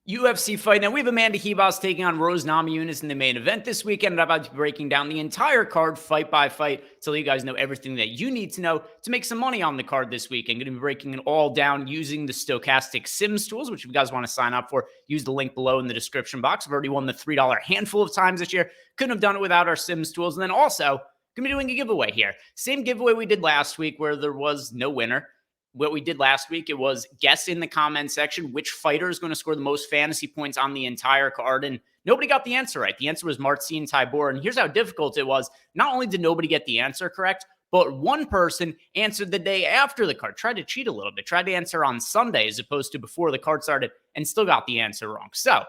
UFC fight. Now, we have Amanda Ribas taking on Rose Namajunas in the main event this weekend. I'm about to be breaking down the entire card fight by fight to let you guys know everything that you need to know to make some money on the card this week. I'm going to be breaking it all down using the Stochastic Sims tools, which if you guys want to sign up for, use the link below in the description box. I've already won the $3 handful of times this year. Couldn't have done it without our Sims tools. And then also, going to be doing a giveaway here. Same giveaway we did last week where there was no winner. What we did last week, it was guess in the comment section which fighter is going to score the most fantasy points on the entire card. And nobody got the answer right. The answer was Marcin Tybura. And here's how difficult it was. Not only did nobody get the answer correct, but one person answered the day after the card, tried to cheat a little bit, tried to answer on Sunday as opposed to before the card started, and still got the answer wrong. So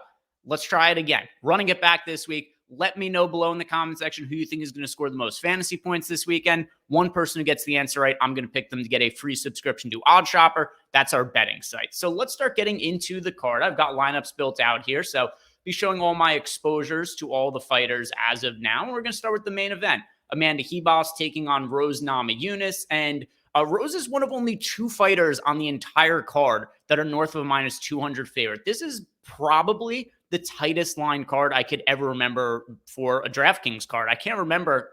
let's try it again. Running it back this week. Let me know below in the comment section who you think is going to score the most fantasy points this weekend. One person who gets the answer right, I'm going to pick them to get a free subscription to OddsShopper. That's our betting site. So let's start getting into the card. I've got lineups built out here. So be showing all my exposures to all the fighters as of now. And we're going to start with the main event. Amanda Ribas taking on Rose Namajunas. And Rose is one of only two fighters on the entire card that are north of a minus 200 favorite. This is probably the tightest line card I could ever remember for a DraftKings card. I can't remember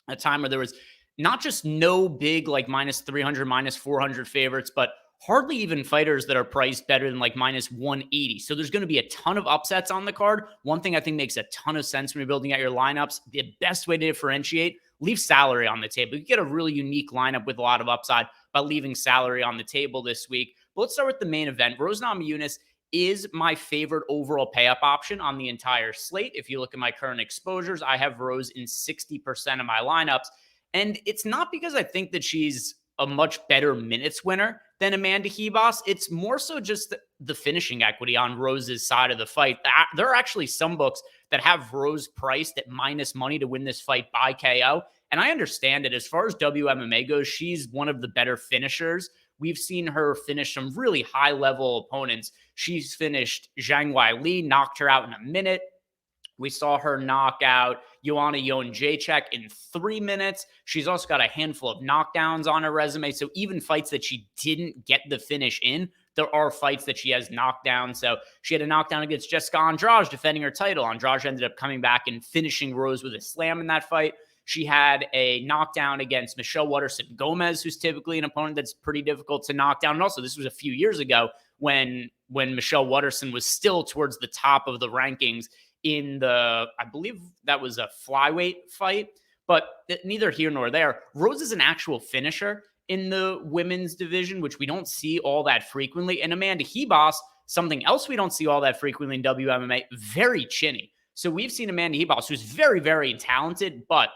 a time where there was not just no big like minus 300, minus 400 favorites, but hardly even fighters that are priced better than like minus 180. So there's going to be a ton of upsets on the card. One thing I think makes a ton of sense when you're building out your lineups, the best way to differentiate, leave salary on the table. You get a really unique lineup with a lot of upside by leaving salary on the table this week. But let's start with the main event. Rose Namajunas is my favorite overall pay-up option on the entire slate. If you look at my current exposures, I have Rose in 60% of my lineups. And it's not because I think that she's a much better minutes winner than Amanda Ribas. It's more so just the finishing equity on Rose's side of the fight. There are actually some books that have Rose priced at minus money to win this fight by KO. And I understand it. As far as WMMA goes, she's one of the better finishers. We've seen her finish some really high-level opponents. She's finished Zhang Weili, knocked her out in a minute. We saw her knock out Joanna Jędrzejczyk in 3 minutes. She's also got a handful of knockdowns on her resume. So even fights that she didn't get the finish in, there are fights that she has knocked down. So she had a knockdown against Jessica Andrade defending her title. Andrade ended up coming back and finishing Rose with a slam in that fight. She had a knockdown against Michelle Waterson-Gomez, who's typically an opponent that's pretty difficult to knock down. And also, this was a few years ago when Michelle Waterson was still towards the top of the rankings in the, I believe that was a flyweight fight, but neither here nor there. Rose is an actual finisher in the women's division, which we don't see all that frequently. And Amanda Ribas, something else we don't see all that frequently in WMMA, very chinny. So we've seen Amanda Ribas, who's very, very talented, but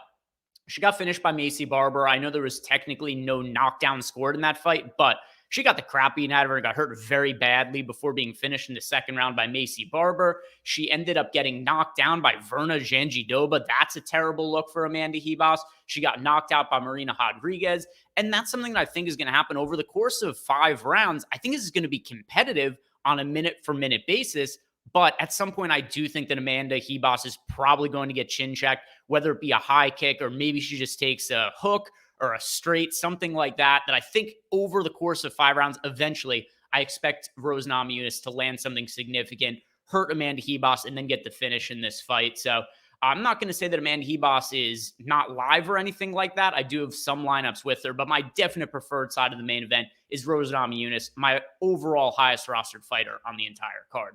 she got finished by Macy Barber. I know there was technically no knockdown scored in that fight, but she got the crap beaten out of her and got hurt very badly before being finished in the second round by Macy Barber. She ended up getting knocked down by Verna Jandiroba. That's a terrible look for Amanda Ribas. She got knocked out by Marina Rodriguez. And that's something that I think is going to happen over the course of 5 rounds. I think this is going to be competitive on a minute-for-minute basis. But at some point, I do think that Amanda Ribas is probably going to get chin checked, whether it be a high kick or maybe she just takes a hook or a straight, something like that, that I think over the course of 5 rounds, eventually, I expect Rose Namajunas to land something significant, hurt Amanda Ribas, and then get the finish in this fight. So I'm not going to say that Amanda Ribas is not live or anything like that. I do have some lineups with her, but my definite preferred side of the main event is Rose Namajunas, my overall highest rostered fighter on the entire card.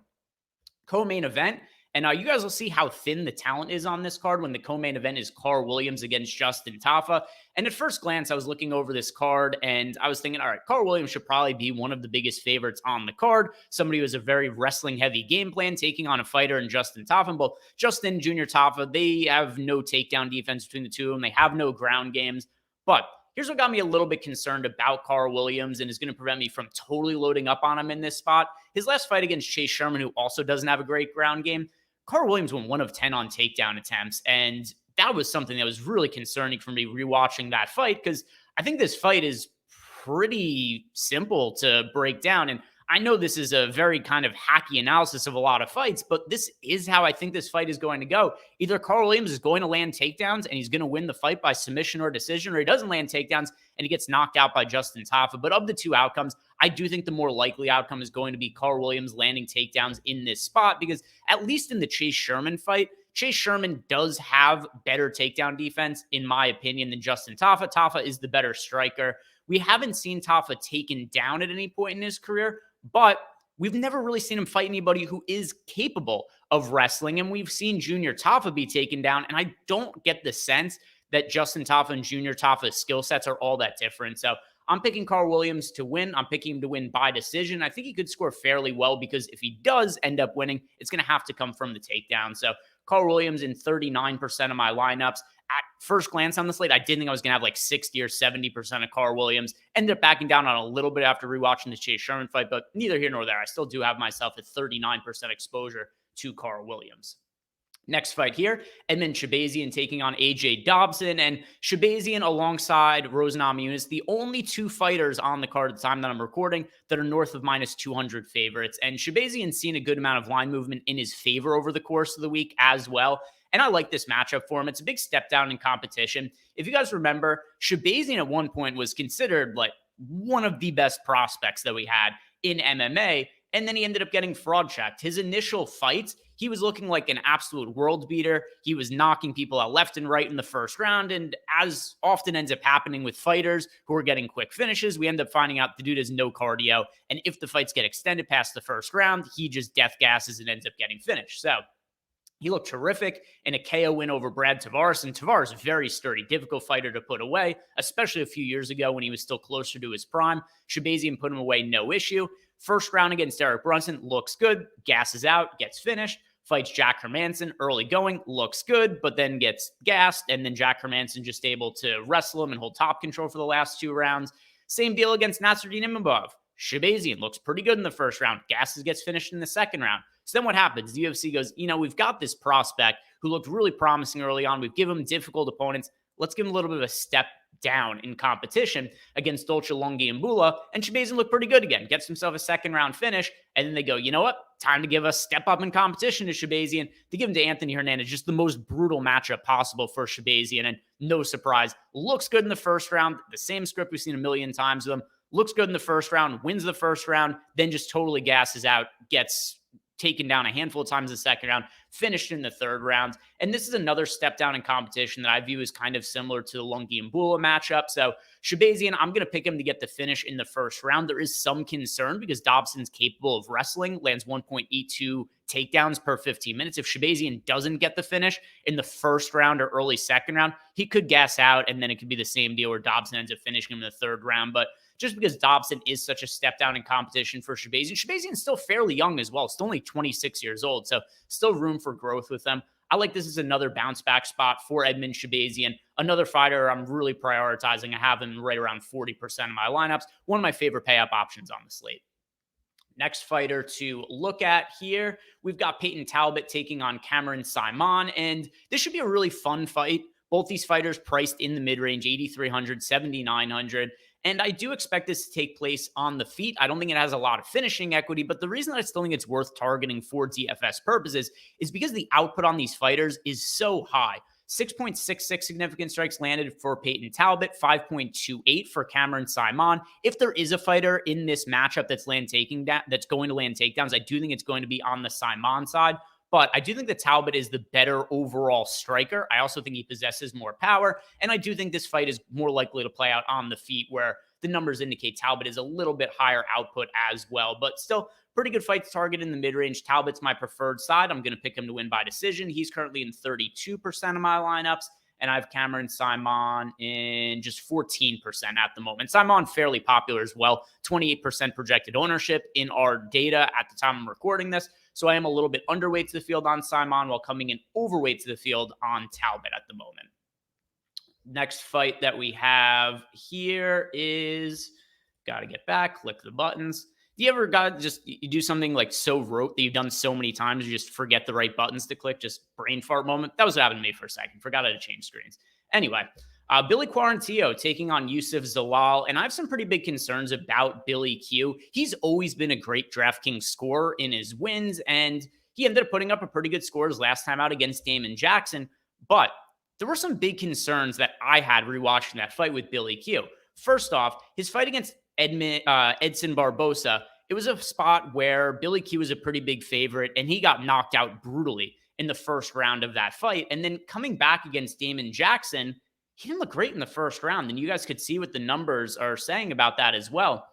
Co-main event, and you guys will see how thin the talent is on this card when the co-main event is Carl Williams against Justin Tafa. And at first glance, I was looking over this card and I was thinking, all right, Carl Williams should probably be one of the biggest favorites on the card. Somebody who has a very wrestling-heavy game plan, taking on a fighter in Justin Tafa. And both Justin Jr. Tafa, they have no takedown defense between the two of them. They have no ground games. But here's what got me a little bit concerned about Carl Williams and is going to prevent me from totally loading up on him in this spot. His last fight against Chase Sherman, who also doesn't have a great ground game, Carl Williams went 1 of 10 on takedown attempts. And that was something that was really concerning for me rewatching that fight, because I think this fight is pretty simple to break down. And I know this is a very kind of hacky analysis of a lot of fights, but this is how I think this fight is going to go. Either Carl Williams is going to land takedowns and he's going to win the fight by submission or decision, or he doesn't land takedowns and he gets knocked out by Justin Tafa. But of the two outcomes, I do think the more likely outcome is going to be Carl Williams landing takedowns in this spot, because at least in the Chase Sherman fight, Chase Sherman does have better takedown defense, in my opinion, than Justin Tafa. Tafa is the better striker. We haven't seen Tafa taken down at any point in his career, but we've never really seen him fight anybody who is capable of wrestling. And we've seen Junior Tafa be taken down. And I don't get the sense that Justin Tafa and Junior Tafa's skill sets are all that different. So I'm picking Carl Williams to win. I'm picking him to win by decision. I think he could score fairly well, because if he does end up winning, it's going to have to come from the takedown. So Carl Williams in 39% of my lineups. At first glance on the slate, I did think I was going to have like 60 or 70% of Carl Williams. Ended up backing down on a little bit after rewatching the Chase Sherman fight, but neither here nor there. I still do have myself at 39% exposure to Carl Williams. Next fight here, Edmund Shahbazyan taking on AJ Dobson, and Shahbazyan alongside Rose Namajunas, the only two fighters on the card at the time that I'm recording that are north of minus 200 favorites. And Shahbazyan's seen a good amount of line movement in his favor over the course of the week as well. And I like this matchup for him. It's a big step down in competition. If you guys remember, Shahbazyan at one point was considered like one of the best prospects that we had in MMA. And then he ended up getting fraud checked. His initial fights, he was looking like an absolute world beater. He was knocking people out left and right in the first round. And as often ends up happening with fighters who are getting quick finishes, we end up finding out the dude has no cardio. And if the fights get extended past the first round, he just death gasses and ends up getting finished. So he looked terrific in a KO win over Brad Tavares, and Tavares, very sturdy, difficult fighter to put away, especially a few years ago when he was still closer to his prime. Shahbazyan put him away, no issue. First round against Derek Brunson, looks good, gasses out, gets finished. Fights Jack Hermanson, early going, looks good, but then gets gassed, and then Jack Hermanson just able to wrestle him and hold top control for the last two rounds. Same deal against Nasruddin Imavov. Shahbazyan looks pretty good in the first round, gasses, gets finished in the second round. So then what happens? The UFC goes, we've got this prospect who looked really promising early on. We've given him difficult opponents. Let's give him a little bit of a step down in competition against Dolce Lungi and Bula. And Shahbazyan looked pretty good again. Gets himself a second round finish. And then they go, you know what? Time to give a step up in competition to Shahbazyan. They give him to Anthony Hernandez. Just the most brutal matchup possible for Shahbazyan. And no surprise, looks good in the first round. The same script we've seen a million times with him. Looks good in the first round, wins the first round, then just totally gasses out, gets taken down a handful of times in the second round, finished in the third round. And this is another step down in competition that I view as kind of similar to the Lungi and Bula matchup. So Shahbazyan, I'm going to pick him to get the finish in the first round. There is some concern because Dobson's capable of wrestling, lands 1.82 takedowns per 15 minutes. If Shahbazyan doesn't get the finish in the first round or early second round, he could gas out, and then it could be the same deal where Dobson ends up finishing him in the third round. But just because Dobson is such a step down in competition for Shahbazyan, Shahbazyan's still fairly young as well, still only 26 years old, so still room for growth with them. I like this as another bounce back spot for Edmund Shahbazyan, another fighter I'm really prioritizing. I have him right around 40% of my lineups, one of my favorite pay-up options on the slate. Next fighter to look at here, we've got Peyton Talbott taking on Cameron Saaiman, and this should be a really fun fight. Both these fighters priced in the mid-range, 8,300, 7,900. And I do expect this to take place on the feet. I don't think it has a lot of finishing equity, but the reason that I still think it's worth targeting for DFS purposes is because the output on these fighters is so high. 6.66 significant strikes landed for Peyton Talbott, 5.28 for Cameron Saaiman. If there is a fighter in this matchup that's going to land takedowns, I do think it's going to be on the Saaiman side. But I do think that Talbott is the better overall striker. I also think he possesses more power. And I do think this fight is more likely to play out on the feet, where the numbers indicate Talbott is a little bit higher output as well. But still, pretty good fight to target in the mid-range. Talbott's my preferred side. I'm going to pick him to win by decision. He's currently in 32% of my lineups. And I have Cameron Saaiman in just 14% at the moment. Saaiman fairly popular as well. 28% projected ownership in our data at the time I'm recording this. So I am a little bit underweight to the field on Saaiman while coming in overweight to the field on Talbott at the moment. Next fight that we have here is, got to get back, click the buttons. Do you ever you do something like so rote that you've done so many times, you just forget the right buttons to click, just brain fart moment? That was what happened to me for a second. Forgot how to change screens. Anyway, Billy Quarantillo taking on Youssef Zalal, and I have some pretty big concerns about Billy Q. He's always been a great DraftKings scorer in his wins, and he ended up putting up a pretty good score his last time out against Damon Jackson, but there were some big concerns that I had rewatching that fight with Billy Q. First off, his fight against Edson Barbosa, it was a spot where Billy Q was a pretty big favorite, and he got knocked out brutally in the first round of that fight. And then coming back against Damon Jackson, he didn't look great in the first round. And you guys could see what the numbers are saying about that as well.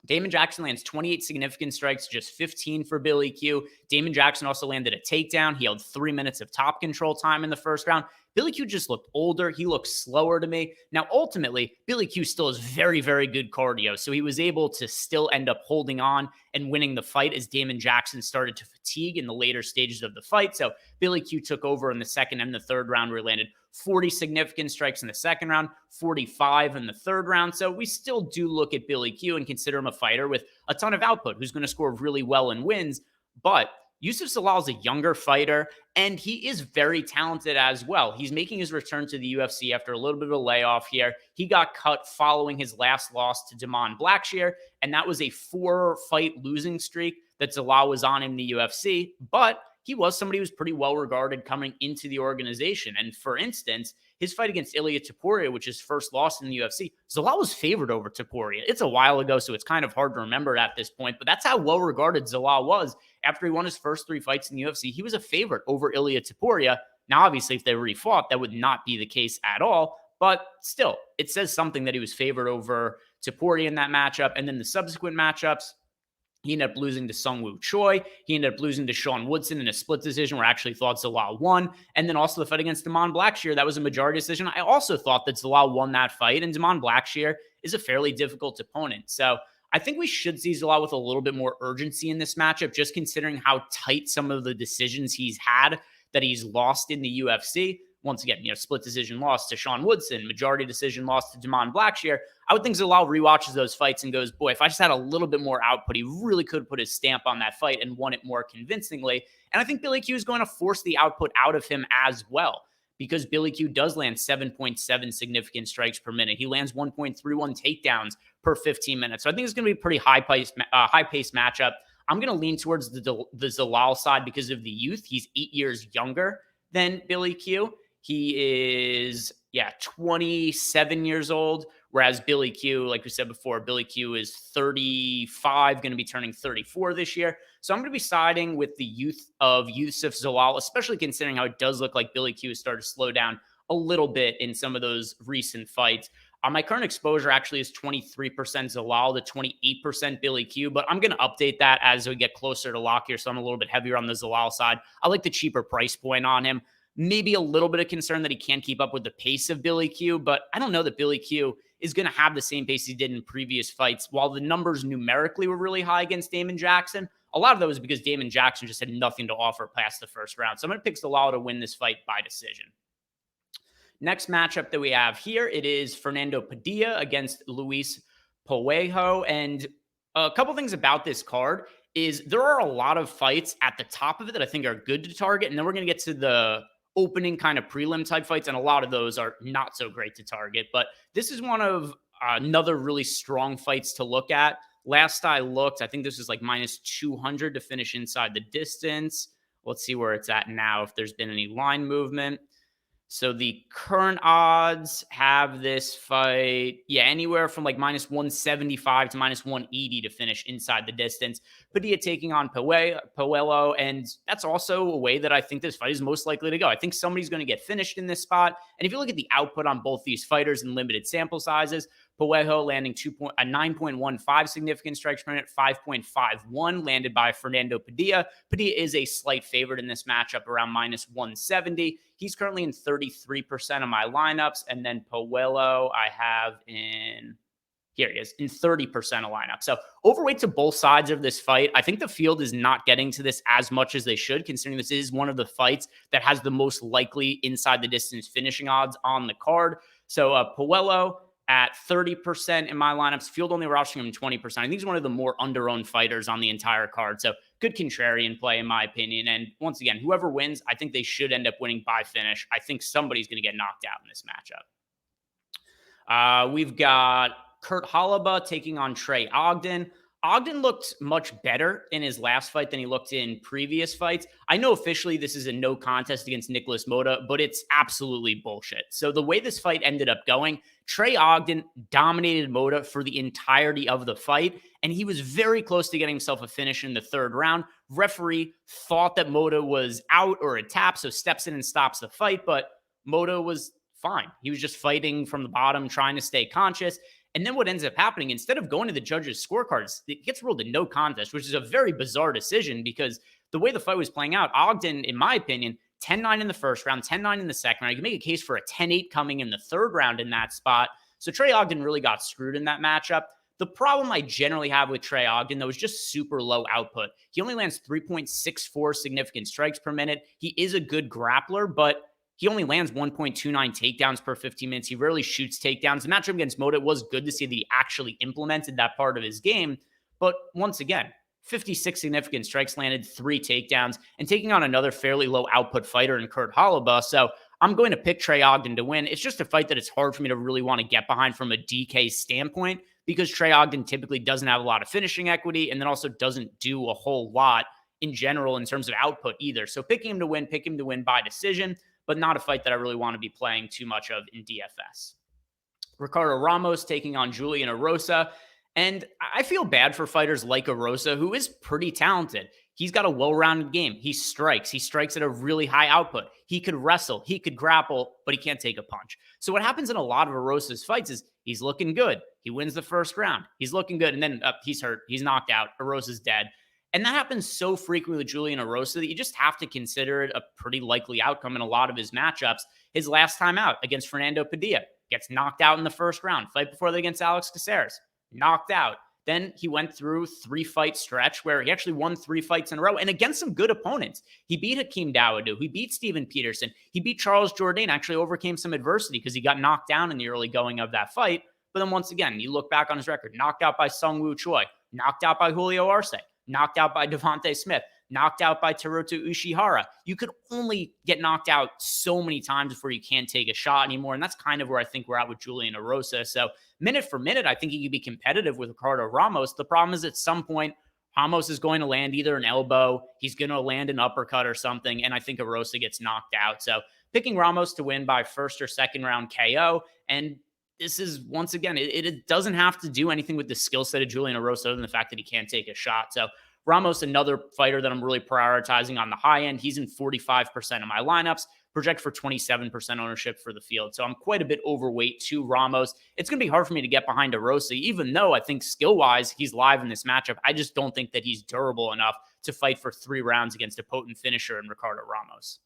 Damon Jackson lands 28 significant strikes, just 15 for Billy Q. Damon Jackson also landed a takedown. He held 3 minutes of top control time in the first round. Billy Q just looked older. He looked slower to me. Now, ultimately, Billy Q still has very, very good cardio. So he was able to still end up holding on and winning the fight as Damon Jackson started to fatigue in the later stages of the fight. So Billy Q took over in the second and the third round, where he landed 40 significant strikes in the second round, 45 in the third round. So we still do look at Billy Q and consider him a fighter with a ton of output who's going to score really well in wins. But Yusuf Zalal is a younger fighter, and he is very talented as well. He's making his return to the UFC after a little bit of a layoff here. He got cut following his last loss to Damon Blackshear, and that was a 4-fight losing streak that Zalal was on in the UFC. But he was somebody who was pretty well regarded coming into the organization. And for instance, his fight against Ilia Topuria, which is his first loss in the UFC, Zalal was favored over Topuria. It's a while ago, so it's kind of hard to remember at this point, but that's how well regarded Zalal was. After he won his first 3 fights in the UFC, he was a favorite over Ilia Topuria. Now, obviously, if they refought, that would not be the case at all. But still, it says something that he was favored over Topuria in that matchup. And then the subsequent matchups, he ended up losing to Sungwoo Choi. He ended up losing to Sean Woodson in a split decision where I actually thought Zalal won. And then also the fight against Damon Blackshear, that was a majority decision. I also thought that Zalal won that fight, and Damon Blackshear is a fairly difficult opponent. So I think we should see Zalal with a little bit more urgency in this matchup, just considering how tight some of the decisions he's had that he's lost in the UFC. Once again, split decision loss to Sean Woodson, majority decision loss to Damon Blackshear. I would think Zalal rewatches those fights and goes, boy, if I just had a little bit more output, he really could put his stamp on that fight and won it more convincingly. And I think Billy Q is going to force the output out of him as well, because Billy Q does land 7.7 significant strikes per minute. He lands 1.31 takedowns per 15 minutes. So I think it's going to be a pretty high-paced matchup. I'm going to lean towards the Zalal side because of the youth. He's 8 years younger than Billy Q. He is, 27 years old, whereas Billy Q, like we said before, Billy Q is 35, going to be turning 34 this year. So I'm going to be siding with the youth of Yusuf Zalal, especially considering how it does look like Billy Q has started to slow down a little bit in some of those recent fights. My current exposure actually is 23% Zalal to 28% Billy Q, but I'm going to update that as we get closer to lock here, so I'm a little bit heavier on the Zalal side. I like the cheaper price point on him. Maybe a little bit of concern that he can't keep up with the pace of Billy Q, but I don't know that Billy Q is going to have the same pace he did in previous fights. While the numbers numerically were really high against Damon Jackson, a lot of that was because Damon Jackson just had nothing to offer past the first round. So I'm going to pick Zalal to win this fight by decision. Next matchup that we have here, it is Fernando Padilla against Luis Pajuelo. And a couple things about this card is there are a lot of fights at the top of it that I think are good to target. And then we're going to get to the opening kind of prelim type fights, and a lot of those are not so great to target. But this is one of another really strong fights to look at. Last I looked, I think this is like minus 200 to finish inside the distance. Let's see where it's at now, if there's been any line movement. So the current odds have this fight, anywhere from like minus 175 to minus 180 to finish inside the distance. Padilla taking on Pajuelo, and that's also a way that I think this fight is most likely to go. I think somebody's going to get finished in this spot. And if you look at the output on both these fighters in limited sample sizes, Pajuelo landing 9.15 significant strikes per minute, 5.51 landed by Fernando Padilla. Padilla is a slight favorite in this matchup, around minus 170. He's currently in 33% of my lineups. And then Pajuelo, I have in, here he is, in 30% of lineups. So overweight to both sides of this fight. I think the field is not getting to this as much as they should, considering this is one of the fights that has the most likely inside the distance finishing odds on the card. So Pajuelo at 30% in my lineups, field only rushing him 20%. I think he's one of the more under-owned fighters on the entire card. So good contrarian play, in my opinion. And once again, whoever wins, I think they should end up winning by finish. I think somebody's going to get knocked out in this matchup. We've got Kurt Holobaugh taking on Trey Ogden. Ogden looked much better in his last fight than he looked in previous fights. I know officially this is a no contest against Nicholas Mota, but it's absolutely bullshit. So the way this fight ended up going, Trey Ogden dominated Mota for the entirety of the fight, and he was very close to getting himself a finish in the third round. Referee thought that Mota was out or a tap, so steps in and stops the fight, but Mota was fine. He was just fighting from the bottom, trying to stay conscious. And then what ends up happening, instead of going to the judges' scorecards, it gets ruled a no contest, which is a very bizarre decision because the way the fight was playing out, Ogden, in my opinion, 10-9 in the first round, 10-9 in the second round. You can make a case for a 10-8 coming in the third round in that spot. So Trey Ogden really got screwed in that matchup. The problem I generally have with Trey Ogden, though, is just super low output. He only lands 3.64 significant strikes per minute. He is a good grappler, but he only lands 1.29 takedowns per 15 minutes. He rarely shoots takedowns. The matchup against Mota, it was good to see that he actually implemented that part of his game. But once again, 56 significant strikes landed, 3 takedowns, and taking on another fairly low output fighter in Kurt Holobaugh. So I'm going to pick Trey Ogden to win. It's just a fight that it's hard for me to really want to get behind from a DK standpoint because Trey Ogden typically doesn't have a lot of finishing equity and then also doesn't do a whole lot in general in terms of output either. So picking him to win, pick him to win by decision, but not a fight that I really want to be playing too much of in DFS. Ricardo Ramos taking on Julian Erosa. And I feel bad for fighters like Erosa, who is pretty talented. He's got a well-rounded game. He strikes. He strikes at a really high output. He could wrestle. He could grapple, but he can't take a punch. So what happens in a lot of Erosa's fights is he's looking good. He wins the first round. He's looking good. And then he's hurt. He's knocked out. Erosa's dead. And that happens so frequently with Julian Erosa that you just have to consider it a pretty likely outcome in a lot of his matchups. His last time out against Fernando Padilla gets knocked out in the first round. Fight before that against Alex Caceres, knocked out. Then he went through 3-fight stretch where he actually won 3 fights in a row and against some good opponents. He beat Hakeem Dawodu. He beat Steven Peterson. He beat Charles Jourdain, actually overcame some adversity because he got knocked down in the early going of that fight. But then once again, you look back on his record, knocked out by Sungwoo Choi, knocked out by Julio Arce, knocked out by Devontae Smith, knocked out by Teruto Ishihara. You could only get knocked out so many times before you can't take a shot anymore. And that's kind of where I think we're at with Julian Erosa. So minute for minute, I think he could be competitive with Ricardo Ramos. The problem is at some point, Ramos is going to land either an elbow, he's going to land an uppercut or something, and I think Erosa gets knocked out. So picking Ramos to win by first or second round KO. And this is, once again, it doesn't have to do anything with the skill set of Julian Erosa other than the fact that he can't take a shot. So Ramos, another fighter that I'm really prioritizing on the high end. He's in 45% of my lineups, project for 27% ownership for the field. So I'm quite a bit overweight to Ramos. It's going to be hard for me to get behind Erosa, even though I think skill-wise he's live in this matchup. I just don't think that he's durable enough to fight for 3 rounds against a potent finisher in Ricardo Ramos.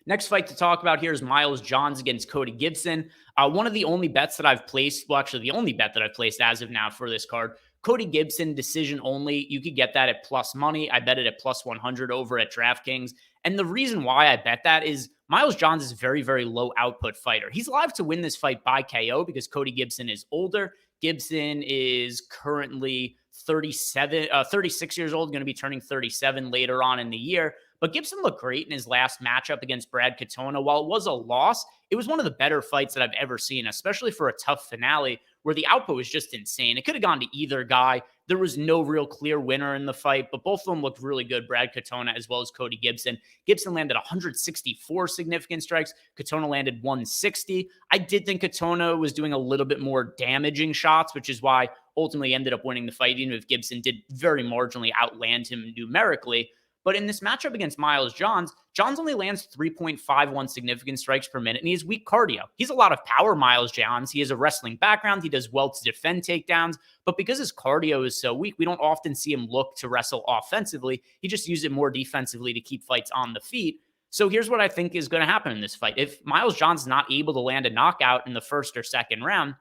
Next fight to talk about here is Miles Johns against Cody Gibson. One of the only bets that I've placed, well, actually the only bet that I've placed as of now for this card. Cody Gibson, decision only. You could get that at plus money. I bet it at plus 100 over at DraftKings. And the reason why I bet that is Miles Johns is a very, very low output fighter. He's live to win this fight by KO because Cody Gibson is older. Gibson is currently 36 years old, going to be turning 37 later on in the year. But Gibson looked great in his last matchup against Brad Katona. While it was a loss, it was one of the better fights that I've ever seen, especially for a tough finale where the output was just insane. It could have gone to either guy. There was no real clear winner in the fight, but both of them looked really good, Brad Katona as well as Cody Gibson. Gibson landed 164 significant strikes. Katona landed 160. I did think Katona was doing a little bit more damaging shots, which is why ultimately ended up winning the fight, even if Gibson did very marginally outland him numerically. But in this matchup against Miles Johns, Johns only lands 3.51 significant strikes per minute, and he has weak cardio. He's a lot of power, Miles Johns. He has a wrestling background. He does well to defend takedowns. But because his cardio is so weak, we don't often see him look to wrestle offensively. He just uses it more defensively to keep fights on the feet. So here's what I think is going to happen in this fight. If Miles Johns is not able to land a knockout in the first or second round,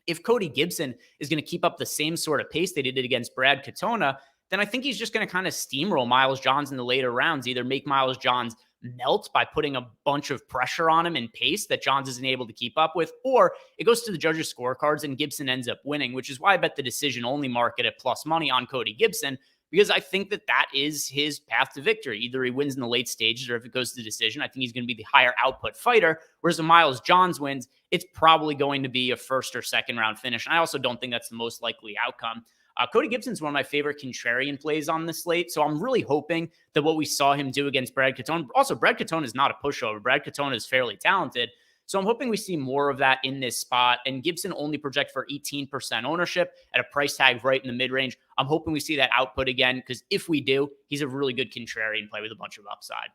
if Cody Gibson is going to keep up the same sort of pace they did against Brad Katona, then I think he's just going to kind of steamroll Miles Johns in the later rounds, either make Miles Johns melt by putting a bunch of pressure on him and pace that Johns isn't able to keep up with, or it goes to the judges' scorecards and Gibson ends up winning, which is why I bet the decision-only market at plus money on Cody Gibson, because I think that that is his path to victory. Either he wins in the late stages, or if it goes to the decision, I think he's going to be the higher output fighter, whereas if Miles Johns wins, it's probably going to be a first or second round finish. And I also don't think that's the most likely outcome. Cody Gibson's one of my favorite contrarian plays on the slate. So I'm really hoping that what we saw him do against Brad Katona, also Brad Katona is not a pushover. Brad Katona is fairly talented. So I'm hoping we see more of that in this spot. And Gibson only project for 18% ownership at a price tag right in the mid-range. I'm hoping we see that output again, because if we do, he's a really good contrarian play with a bunch of upside.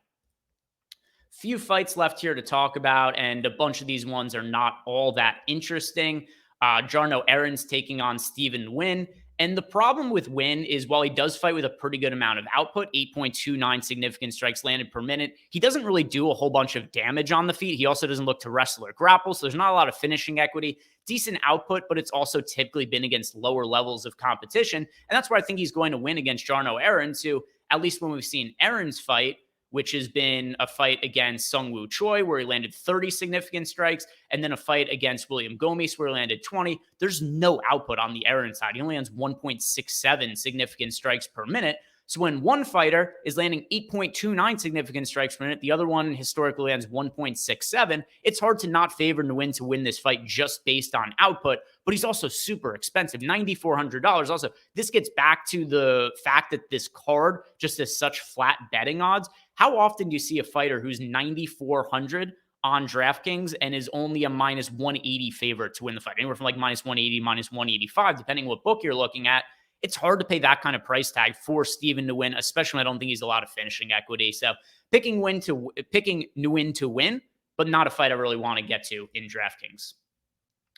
Few fights left here to talk about, and a bunch of these ones are not all that interesting. Jarno Errens taking on Stephen Nguyen. And the problem with Nguyen is, while he does fight with a pretty good amount of output, 8.29 significant strikes landed per minute, he doesn't really do a whole bunch of damage on the feet. He also doesn't look to wrestle or grapple, so there's not a lot of finishing equity. Decent output, but it's also typically been against lower levels of competition. And that's where I think he's going to win against Jarno Errens, who, at least when we've seen Errens fight, which has been a fight against Sungwoo Choi, where he landed 30 significant strikes, and then a fight against William Gomis, where he landed 20. There's no output on the Errens side. He only lands 1.67 significant strikes per minute. So when one fighter is landing 8.29 significant strikes per minute, the other one historically lands 1.67, it's hard to not favor Nguyen to win this fight just based on output, but he's also super expensive, $9,400. Also, this gets back to the fact that this card just has such flat betting odds. How often do you see a fighter who's 9,400 on DraftKings and is only a minus 180 favorite to win the fight? Anywhere from like minus 180, minus 185, depending what book you're looking at. It's hard to pay that kind of price tag for Stephen to win, especially when I don't think he's a lot of finishing equity. So picking Nguyen to win, but not a fight I really want to get to in DraftKings.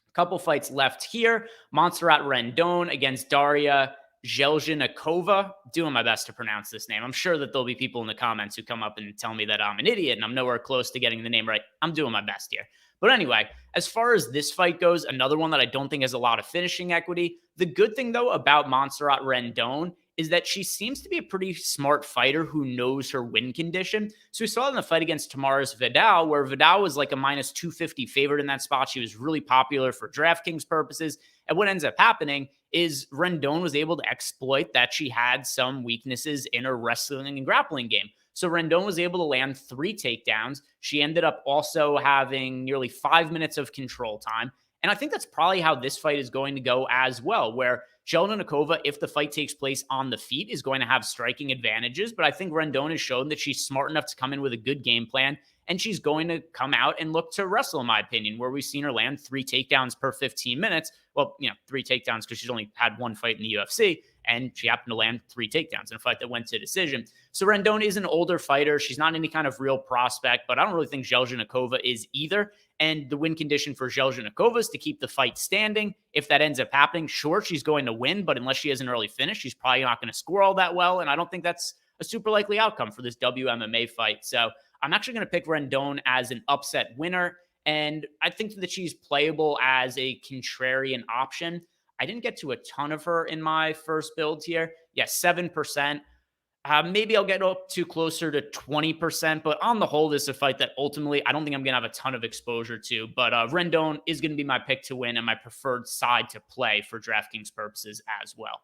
A couple fights left here. Montserrat Rendon against Daria Zhelezniakova. Doing my best to pronounce this name. I'm sure that there'll be people in the comments who come up and tell me that I'm an idiot and I'm nowhere close to getting the name right. I'm doing my best here. But anyway, as far as this fight goes, another one that I don't think has a lot of finishing equity. The good thing, though, about Montserrat Rendon is that she seems to be a pretty smart fighter who knows her win condition. So we saw in the fight against Tamars Vidal, where Vidal was like a minus 250 favorite in that spot. She was really popular for DraftKings purposes. And what ends up happening is Rendon was able to exploit that she had some weaknesses in her wrestling and grappling game. So Rendon was able to land 3 takedowns. She ended up also having nearly 5 minutes of control time. And I think that's probably how this fight is going to go as well, where Zhelezniakova, if the fight takes place on the feet, is going to have striking advantages. But I think Rendon has shown that she's smart enough to come in with a good game plan, and she's going to come out and look to wrestle, in my opinion, where we've seen her land 3 takedowns per 15 minutes. Well, 3 takedowns because she's only had 1 fight in the UFC, and she happened to land 3 takedowns in a fight that went to decision. So Rendon is an older fighter. She's not any kind of real prospect, but I don't really think Zhelezniakova is either. And the win condition for Zhelezniakova is to keep the fight standing. If that ends up happening, sure, she's going to win, but unless she has an early finish, she's probably not going to score all that well. And I don't think that's a super likely outcome for this WMMA fight. So I'm actually going to pick Rendon as an upset winner. And I think that she's playable as a contrarian option. I didn't get to a ton of her in my first build here. Yeah, 7%. Maybe I'll get up to closer to 20%, but on the whole, this is a fight that ultimately I don't think I'm going to have a ton of exposure to. But Rendon is going to be my pick to win and my preferred side to play for DraftKings purposes as well.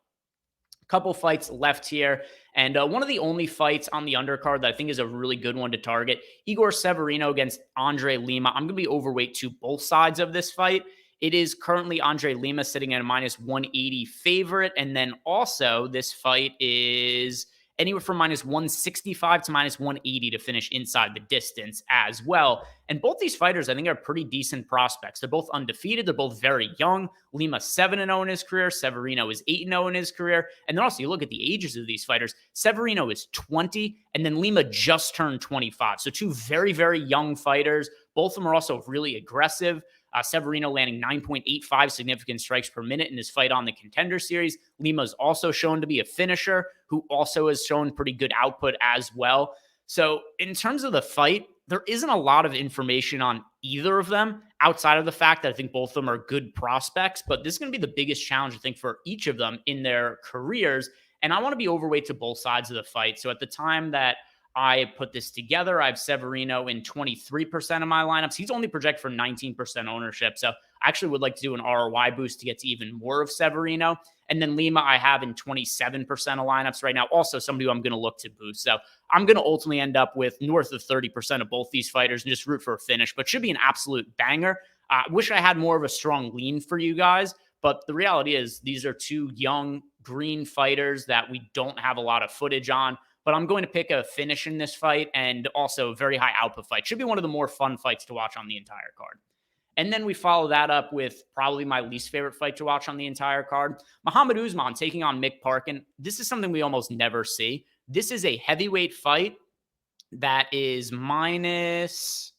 A couple fights left here, and one of the only fights on the undercard that I think is a really good one to target, Igor Severino against Andre Lima. I'm going to be overweight to both sides of this fight. It is currently Andre Lima sitting at a minus 180 favorite, and then also this fight is anywhere from minus 165 to minus 180 to finish inside the distance as well. And both these fighters, I think, are pretty decent prospects. They're both undefeated. They're both very young. Lima 7-0 in his career. Severino is 8-0 in his career. And then also you look at the ages of these fighters. Severino is 20, and then Lima just turned 25. So 2 very, very young fighters. Both of them are also really aggressive. Severino landing 9.85 significant strikes per minute in his fight on the Contender Series. Lima's also shown to be a finisher who also has shown pretty good output as well. So in terms of the fight, there isn't a lot of information on either of them outside of the fact that I think both of them are good prospects, but this is going to be the biggest challenge, I think, for each of them in their careers. And I want to be overweight to both sides of the fight. So at the time that I put this together, I have Severino in 23% of my lineups. He's only projected for 19% ownership. So I actually would like to do an ROI boost to get to even more of Severino. And then Lima, I have in 27% of lineups right now. Also somebody who I'm going to look to boost. So I'm going to ultimately end up with north of 30% of both these fighters and just root for a finish, but should be an absolute banger. I wish I had more of a strong lean for you guys, but the reality is these are 2 young, green fighters that we don't have a lot of footage on, but I'm going to pick a finish in this fight and also a very high output fight. Should be one of the more fun fights to watch on the entire card. And then we follow that up with probably my least favorite fight to watch on the entire card. Muhammad Usman taking on Mick Parkin. This is something we almost never see. This is a heavyweight fight that is minus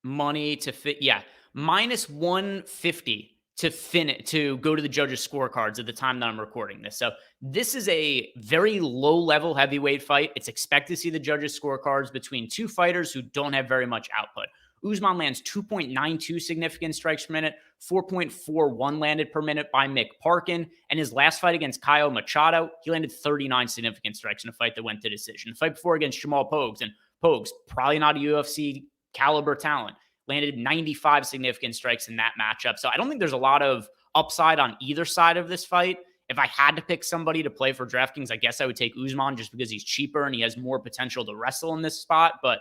money to fit. Yeah, minus 150 to go to the judges' scorecards at the time that I'm recording this. So this is a very low-level heavyweight fight. It's expected to see the judges' scorecards between two fighters who don't have very much output. Usman lands 2.92 significant strikes per minute, 4.41 landed per minute by Mick Parkin. And his last fight against Caio Machado, he landed 39 significant strikes in a fight that went to decision. The fight before against Jamal Pogues, and Pogues, probably not a UFC caliber talent, landed 95 significant strikes in that matchup. So I don't think there's a lot of upside on either side of this fight. If I had to pick somebody to play for DraftKings, I guess I would take Usman just because he's cheaper and he has more potential to wrestle in this spot. But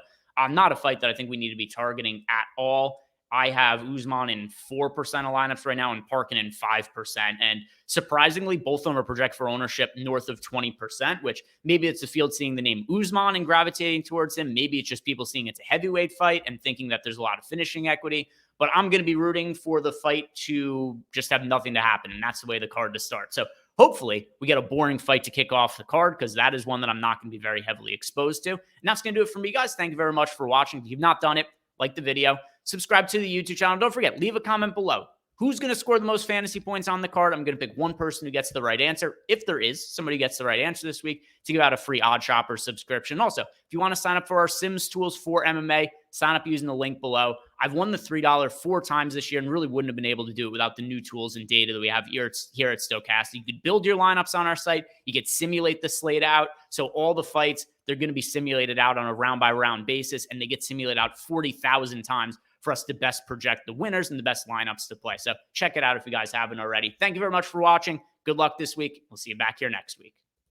not a fight that I think we need to be targeting at all. I have Usman in 4% of lineups right now and Parkin in 5%. And surprisingly, both of them are projected for ownership north of 20%, which maybe it's the field seeing the name Usman and gravitating towards him. Maybe it's just people seeing it's a heavyweight fight and thinking that there's a lot of finishing equity. But I'm going to be rooting for the fight to just have nothing to happen. And that's the way the card to start. So hopefully we get a boring fight to kick off the card, because that is one that I'm not going to be very heavily exposed to. And that's going to do it for me, guys. Thank you very much for watching. If you've not done it, like the video, subscribe to the YouTube channel. Don't forget, leave a comment below. Who's going to score the most fantasy points on the card? I'm going to pick one person who gets the right answer. If there is somebody who gets the right answer this week, to give out a free Odd Shopper subscription. Also, if you want to sign up for our Sims tools for MMA, sign up using the link below. I've won the $3 4 times this year and really wouldn't have been able to do it without the new tools and data that we have here at Stokastic. You could build your lineups on our site. You could simulate the slate out. So all the fights, they're going to be simulated out on a round-by-round basis, and they get simulated out 40,000 times for us to best project the winners and the best lineups to play. So check it out if you guys haven't already. Thank you very much for watching. Good luck this week. We'll see you back here next week.